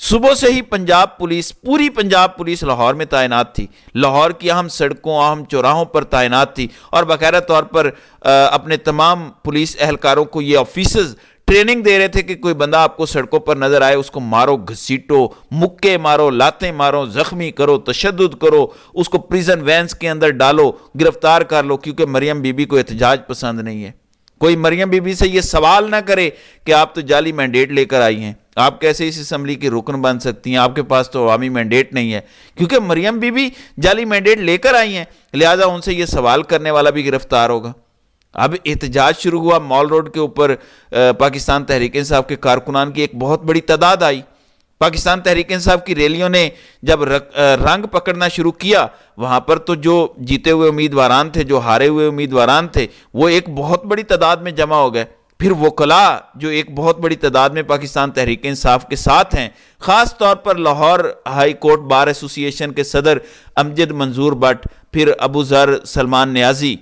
صبح سے ہی پنجاب پولیس، پوری پنجاب پولیس لاہور میں تعینات تھی، لاہور کی اہم سڑکوں، اہم چوراہوں پر تعینات تھی، اور باقاعدہ طور پر اپنے تمام پولیس اہلکاروں کو یہ آفیسرز ٹریننگ دے رہے تھے کہ کوئی بندہ آپ کو سڑکوں پر نظر آئے اس کو مارو، گھسیٹو، مکے مارو، لاتیں مارو، زخمی کرو، تشدد کرو، اس کو پریزن وینز کے اندر ڈالو، گرفتار کر لو، کیونکہ مریم بی بی کو احتجاج پسند نہیں ہے۔ کوئی مریم بی بی سے یہ سوال نہ کرے کہ آپ تو جعلی مینڈیٹ لے کر آئی ہیں، آپ کیسے اس اسمبلی کی رکن بن سکتی ہیں، آپ کے پاس تو عوامی مینڈیٹ نہیں ہے، کیونکہ مریم بی بی جعلی مینڈیٹ لے کر آئی ہیں، لہٰذا ان سے یہ سوال کرنے والا بھی گرفتار ہوگا۔ اب احتجاج شروع ہوا مال روڈ کے اوپر، پاکستان تحریک انصاف کے کارکنان کی ایک بہت بڑی تعداد آئی۔ پاکستان تحریک انصاف کی ریلیوں نے جب رنگ پکڑنا شروع کیا، وہاں پر تو جو جیتے ہوئے امیدواران تھے، جو ہارے ہوئے امیدواران تھے، وہ ایک بہت بڑی تعداد میں جمع ہو گئے۔ پھر وکلاء جو ایک بہت بڑی تعداد میں پاکستان تحریک انصاف کے ساتھ ہیں، خاص طور پر لاہور ہائی کورٹ بار ایسوسی ایشن کے صدر امجد منظور بٹ، پھر ابو ذر سلمان نیازی،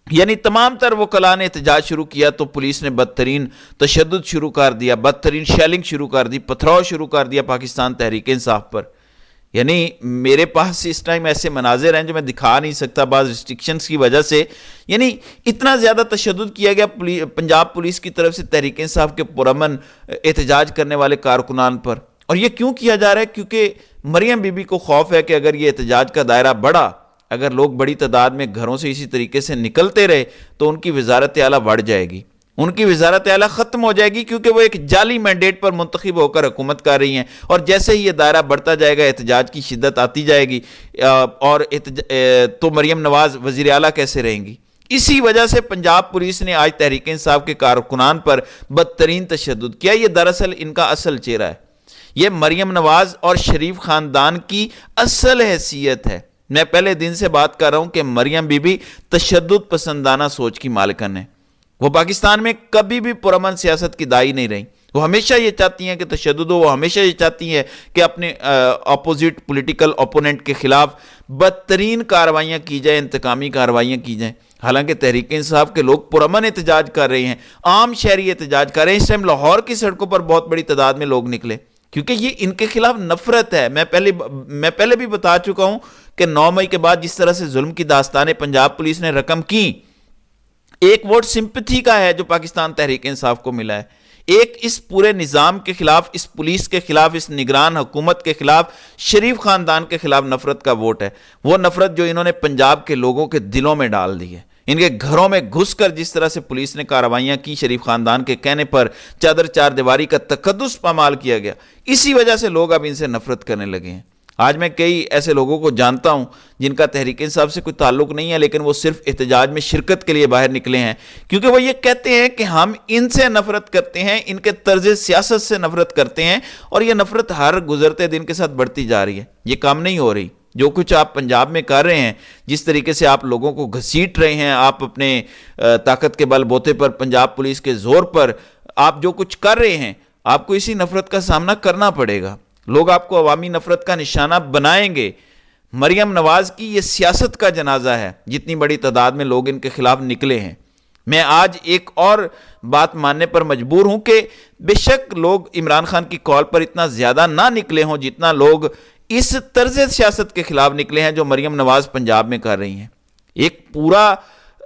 یعنی تمام تر وکلاء نے احتجاج شروع کیا، تو پولیس نے بدترین تشدد شروع کر دیا، بدترین شیلنگ شروع کر دی، پتھراؤ شروع کر دیا پاکستان تحریک انصاف پر۔ یعنی میرے پاس اس ٹائم ایسے مناظر ہیں جو میں دکھا نہیں سکتا بعض ریسٹرکشنز کی وجہ سے، یعنی اتنا زیادہ تشدد کیا گیا پنجاب پولیس کی طرف سے تحریک انصاف کے پرامن احتجاج کرنے والے کارکنان پر۔ اور یہ کیوں کیا جا رہا ہے؟ کیونکہ مریم بی بی کو خوف ہے کہ اگر یہ احتجاج کا دائرہ بڑھا، اگر لوگ بڑی تعداد میں گھروں سے اسی طریقے سے نکلتے رہے، تو ان کی وزارت اعلیٰ بڑھ جائے گی، ان کی وزارت اعلیٰ ختم ہو جائے گی، کیونکہ وہ ایک جعلی مینڈیٹ پر منتخب ہو کر حکومت کر رہی ہیں، اور جیسے ہی یہ دائرہ بڑھتا جائے گا احتجاج کی شدت آتی جائے گی، اور تو مریم نواز وزیر اعلیٰ کیسے رہیں گی؟ اسی وجہ سے پنجاب پولیس نے آج تحریک انصاف کے کارکنان پر بدترین تشدد کیا۔ یہ دراصل ان کا اصل چہرہ ہے، یہ مریم نواز اور شریف خاندان کی اصل حیثیت ہے۔ میں پہلے دن سے بات کر رہا ہوں کہ مریم بی بی تشدد پسندانہ سوچ کی مالکن ہے، وہ پاکستان میں کبھی بھی پرامن سیاست کی دائی نہیں رہی، وہ ہمیشہ یہ چاہتی ہیں کہ تشدد ہو، وہ ہمیشہ یہ چاہتی ہیں کہ اپنے اپوزٹ پولیٹیکل اپوننٹ کے خلاف بدترین کارروائیاں کی جائیں، انتقامی کارروائیاں کی جائیں۔ حالانکہ تحریک انصاف کے لوگ پرامن احتجاج کر رہے ہیں، عام شہری احتجاج کر رہے ہیں۔ اس ٹائم لاہور کی سڑکوں پر بہت بڑی تعداد میں لوگ نکلے، کیونکہ یہ ان کے خلاف نفرت ہے۔ میں پہلے بھی بتا چکا ہوں کہ 9 مئی کے بعد جس طرح سے ظلم کی داستانیں پنجاب پولیس نے رقم کی، ایک ووٹ سمپتھی کا ہے جو پاکستان تحریک انصاف کو ملا ہے، ایک اس پورے نظام کے خلاف، اس پولیس کے خلاف، اس نگران حکومت کے خلاف، شریف خاندان کے خلاف نفرت کا ووٹ ہے۔ وہ نفرت جو انہوں نے پنجاب کے لوگوں کے دلوں میں ڈال دی ہے، ان کے گھروں میں گھس کر جس طرح سے پولیس نے کارروائیاں کی، شریف خاندان کے کہنے پر چادر چار دیواری کا تقدس پامال کیا گیا، اسی وجہ سے لوگ اب ان سے نفرت کرنے لگے ہیں۔ آج میں کئی ایسے لوگوں کو جانتا ہوں جن کا تحریک انصاف سے کوئی تعلق نہیں ہے، لیکن وہ صرف احتجاج میں شرکت کے لیے باہر نکلے ہیں، کیونکہ وہ یہ کہتے ہیں کہ ہم ان سے نفرت کرتے ہیں، ان کے طرز سیاست سے نفرت کرتے ہیں، اور یہ نفرت ہر گزرتے دن کے ساتھ بڑھتی جا رہی ہے، یہ کم نہیں ہو رہی۔ جو کچھ آپ پنجاب میں کر رہے ہیں، جس طریقے سے آپ لوگوں کو گھسیٹ رہے ہیں، آپ اپنے طاقت کے بل بوتے پر، پنجاب پولیس کے زور پر آپ جو کچھ کر رہے ہیں، آپ کو اسی نفرت کا سامنا کرنا پڑے گا۔ لوگ آپ کو عوامی نفرت کا نشانہ بنائیں گے۔ مریم نواز کی یہ سیاست کا جنازہ ہے، جتنی بڑی تعداد میں لوگ ان کے خلاف نکلے ہیں۔ میں آج ایک اور بات ماننے پر مجبور ہوں کہ بے شک لوگ عمران خان کی کال پر اتنا زیادہ نہ نکلے ہوں جتنا لوگ اس طرز سیاست کے خلاف نکلے ہیں جو مریم نواز پنجاب میں کر رہی ہیں۔ ایک پورا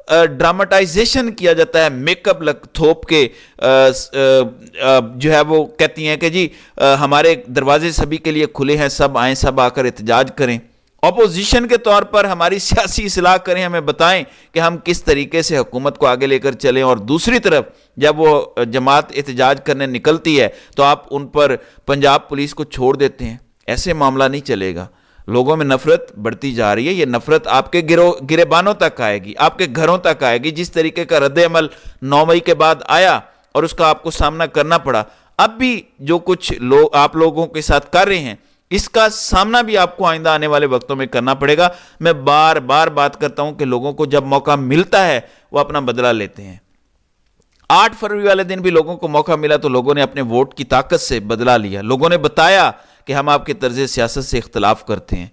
ڈراماٹائزیشن کیا جاتا ہے، میک اپ تھوپ کے، جو ہے وہ کہتی ہیں کہ جی ہمارے دروازے سبھی کے لیے کھلے ہیں، سب آئیں، سب آ کر احتجاج کریں، اپوزیشن کے طور پر ہماری سیاسی اصلاح کریں، ہمیں بتائیں کہ ہم کس طریقے سے حکومت کو آگے لے کر چلیں، اور دوسری طرف جب وہ جماعت احتجاج کرنے نکلتی ہے تو آپ ان پر پنجاب پولیس کو چھوڑ دیتے ہیں۔ ایسے معاملہ نہیں چلے گا۔ لوگوں میں نفرت بڑھتی جا رہی ہے، یہ نفرت آپ کے گریبانوں تک آئے گی، آپ کے گھروں تک آئے گی۔ جس طریقے کا رد عمل 9 مئی کے بعد آیا اور اس کا آپ کو سامنا کرنا پڑا، اب بھی جو کچھ آپ لوگوں کے ساتھ کر رہے ہیں، اس کا سامنا بھی آپ کو آئندہ آنے والے وقتوں میں کرنا پڑے گا۔ میں بار بار بات کرتا ہوں کہ لوگوں کو جب موقع ملتا ہے وہ اپنا بدلہ لیتے ہیں۔ 8 فروری والے دن بھی لوگوں کو موقع ملا تو لوگوں نے اپنے ووٹ کی طاقت سے بدلہ لیا، لوگوں نے بتایا کہ ہم آپ کے طرز سیاست سے اختلاف کرتے ہیں۔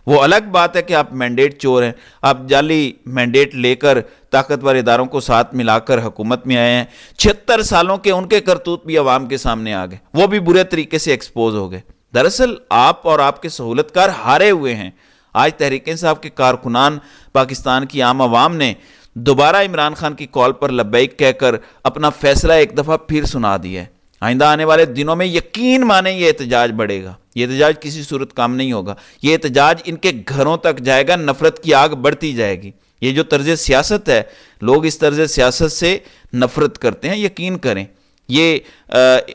وہ الگ بات ہے کہ آپ مینڈیٹ چور ہیں، آپ جعلی مینڈیٹ لے کر طاقتور اداروں کو ساتھ ملا کر حکومت میں آئے ہیں۔ 76 سالوں کے ان کے کرتوت بھی عوام کے سامنے آ گئے، وہ بھی برے طریقے سے ایکسپوز ہو گئے۔ دراصل آپ اور آپ کے سہولت کار ہارے ہوئے ہیں۔ آج تحریک انصاف کے کارکنان، پاکستان کی عام عوام نے دوبارہ عمران خان کی کال پر لبیک کہہ کر اپنا فیصلہ ایک دفعہ پھر سنا دیا ہے۔ آئندہ آنے والے دنوں میں یقین مانیں یہ احتجاج بڑھے گا، یہ احتجاج کسی صورت کام نہیں ہوگا، یہ احتجاج ان کے گھروں تک جائے گا، نفرت کی آگ بڑھتی جائے گی۔ یہ جو طرز سیاست ہے، لوگ اس طرز سیاست سے نفرت کرتے ہیں، یقین کریں یہ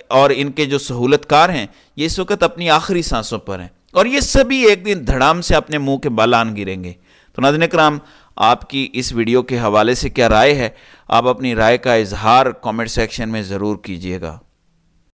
اور ان کے جو سہولت کار ہیں یہ اس وقت اپنی آخری سانسوں پر ہیں، اور یہ سبھی ایک دن دھڑام سے اپنے منہ کے بال آن گریں گے۔ تو ناظرین کرام، آپ کی اس ویڈیو کے حوالے سے کیا رائے ہے؟ آپ اپنی رائے کا اظہار کامنٹ سیکشن میں ضرور کیجیے گا۔